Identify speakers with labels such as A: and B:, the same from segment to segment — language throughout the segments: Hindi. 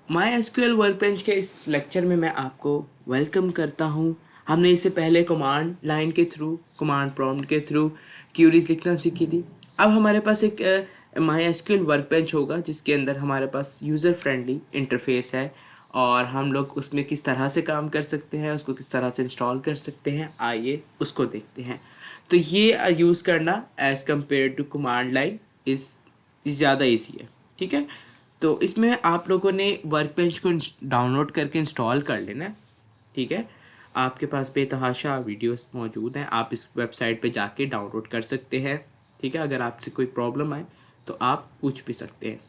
A: माई एसक्यूएल वर्कबेंच के इस लेक्चर में मैं आपको वेलकम करता हूँ। हमने इससे पहले कमांड लाइन के थ्रू, कमांड प्रॉम्प्ट के थ्रू क्यूरीज लिखना सीखी थी। अब हमारे पास एक माई एसक्यूएल वर्कबेंच होगा जिसके अंदर हमारे पास यूज़र फ्रेंडली इंटरफेस है और हम लोग उसमें किस तरह से काम कर सकते हैं, उसको किस तरह से इंस्टॉल कर सकते हैं, आइए उसको देखते हैं। तो ये यूज़ करना as compared to command line is ज़्यादा ईजी है। ठीक है, तो इसमें आप लोगों ने वर्कबेंच को डाउनलोड करके इंस्टॉल कर लेना है। ठीक है, आपके पास बेतहाशा वीडियोस मौजूद हैं, आप इस वेबसाइट पे जाके डाउनलोड कर सकते हैं। ठीक है, अगर आपसे कोई प्रॉब्लम आए तो आप पूछ भी सकते हैं।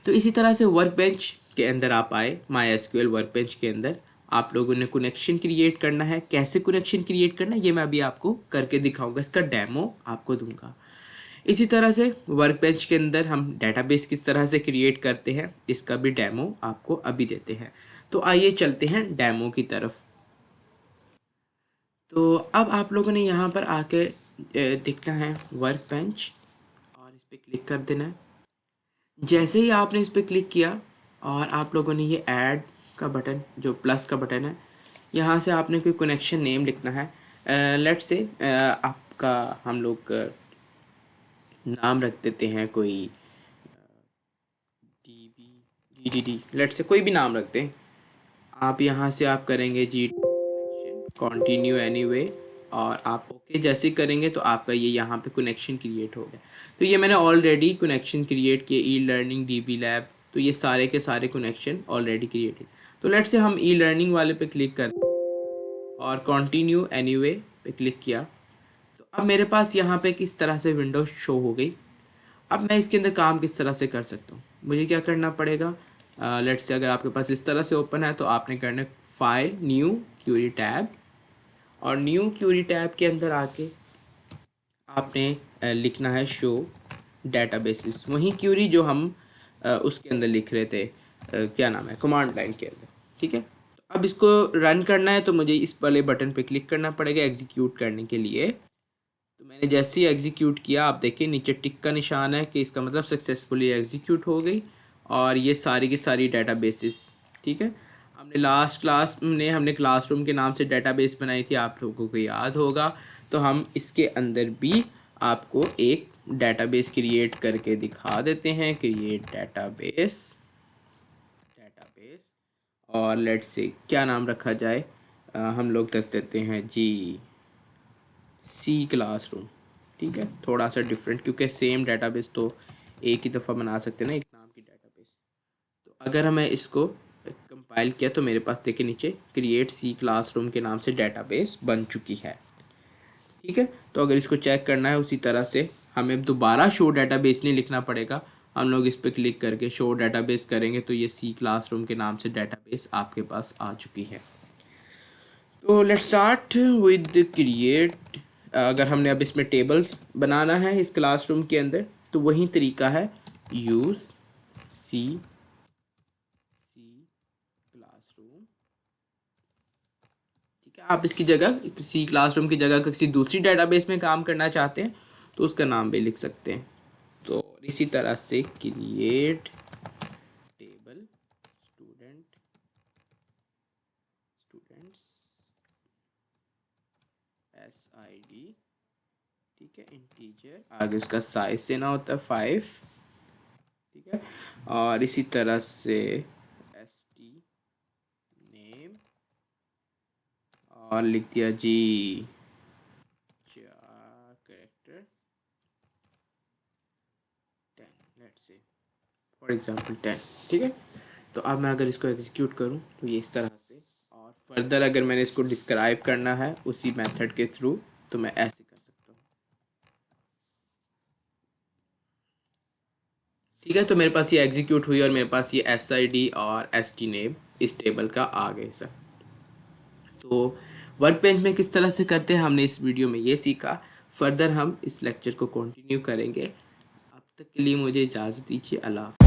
A: तो इसी तरह से वर्कबेंच के अंदर आप आए, माई एसक्यूएल वर्कबेंच के अंदर आप लोगों ने कनेक्शन क्रिएट करना है। कैसे कनेक्शन क्रिएट करना है ये मैं अभी आपको करके दिखाऊंगा, इसका डेमो आपको दूंगा। इसी तरह से वर्कबेंच के अंदर हम डेटाबेस किस तरह से क्रिएट करते हैं इसका भी डेमो आपको अभी देते हैं। तो आइए चलते हैं डेमो की तरफ। तो अब आप लोगों ने यहाँ पर आके देखना है वर्कबेंच और इस पर क्लिक कर देना है। जैसे ही आपने इस पर क्लिक किया और आप लोगों ने ये ऐड का बटन, जो प्लस का बटन है, यहाँ से आपने कोई कनेक्शन नेम लिखना है। लेट्स से आपका हम लोग नाम रख देते हैं कोई डी लेट्स से कोई भी नाम रखते हैं। आप यहाँ से आप करेंगे जी कनेक्शन कंटिन्यू एनीवे और आप ओके जैसे करेंगे तो आपका ये यहाँ पे कनेक्शन क्रिएट हो गया। तो ये मैंने ऑलरेडी कनेक्शन क्रिएट किए, ई लर्निंग डीबी लैब, तो ये सारे के सारे कनेक्शन ऑलरेडी क्रिएटेड। तो लेट्स से हम ई लर्निंग वाले पे क्लिक करते हैं और कंटिन्यू एनीवे पे क्लिक किया। तो अब मेरे पास यहाँ पे किस तरह से विंडो शो हो गई। अब मैं इसके अंदर काम किस तरह से कर सकता हूँ, मुझे क्या करना पड़ेगा। लेट्स से अगर आपके पास इस तरह से ओपन है तो आपने करना है फाइल न्यू क्यूरी टैब और न्यू क्यूरी टैब के अंदर आके आपने लिखना है शो डेटाबेसिस, वही क्यूरी जो हम उसके अंदर लिख रहे थे, क्या नाम है, कमांड लाइन के अंदर। ठीक है, तो अब इसको रन करना है तो मुझे इस वाले बटन पे क्लिक करना पड़ेगा एग्जीक्यूट करने के लिए। तो मैंने जैसे ही एग्जीक्यूट किया आप देखिए नीचे टिक का निशान है कि इसका मतलब सक्सेसफुली एग्जीक्यूट हो गई और ये सारी की सारी डेटाबेसेस। ठीक है, हमने लास्ट क्लास में हमने क्लासरूम के नाम से डेटाबेस बनाई थी, आप लोगों को याद होगा। तो हम इसके अंदर भी आपको एक डेटाबेस क्रिएट करके दिखा देते हैं। क्रिएट डेटाबेस, डेटाबेस और लेट्स से क्या नाम रखा जाए, हम लोग रख देते हैं जी सी क्लासरूम। ठीक है, थोड़ा सा डिफरेंट क्योंकि सेम डेटाबेस तो एक ही दफ़ा बना सकते हैं ना, एक नाम की डेटाबेस। तो अगर हमें इसको कंपाइल किया तो मेरे पास देखिए नीचे क्रिएट सी क्लासरूम के नाम से डेटाबेस बन चुकी है। ठीक है, तो अगर इसको चेक करना है उसी तरह से हमें दोबारा शो डेटाबेस नहीं लिखना पड़ेगा। हम लोग इस पर क्लिक करके शो डेटाबेस करेंगे तो ये सी क्लासरूम के नाम से डेटाबेस आपके पास आ चुकी है। तो लेट्स स्टार्ट विद क्रिएट। अगर हमने अब इसमें टेबल्स बनाना है इस क्लासरूम के अंदर तो वही तरीका है, यूज़ सी क्लासरूम। ठीक है, आप इसकी जगह सी क्लासरूम की जगह किसी दूसरी डेटाबेस में काम करना चाहते हैं तो उसका नाम भी लिख सकते हैं। तो इसी तरह से क्रिएट टेबल स्टूडेंट्स SID। ठीक है, इंटीजर आगे इसका साइज देना होता है 5। ठीक है, और इसी तरह से ST नेम और लिख दिया जी 4 character 10, let's say for example 10। ठीक है, तो अब मैं अगर इसको एग्जीक्यूट करूं तो ये इस तरह से, और फर्दर अगर मैंने इसको डिस्क्राइब करना है उसी मेथड के थ्रू तो मैं ऐसे कर सकता हूँ। ठीक है, तो मेरे पास ये एग्जीक्यूट हुई और मेरे पास ये SID और ST नेम इस टेबल का आ गया सर। तो वर्कबेंच में किस तरह से करते हैं हमने इस वीडियो में ये सीखा। फर्दर हम इस लेक्चर को कंटिन्यू करेंगे। अब तक के लिए मुझे इजाज़त दीजिए। अल्लाह।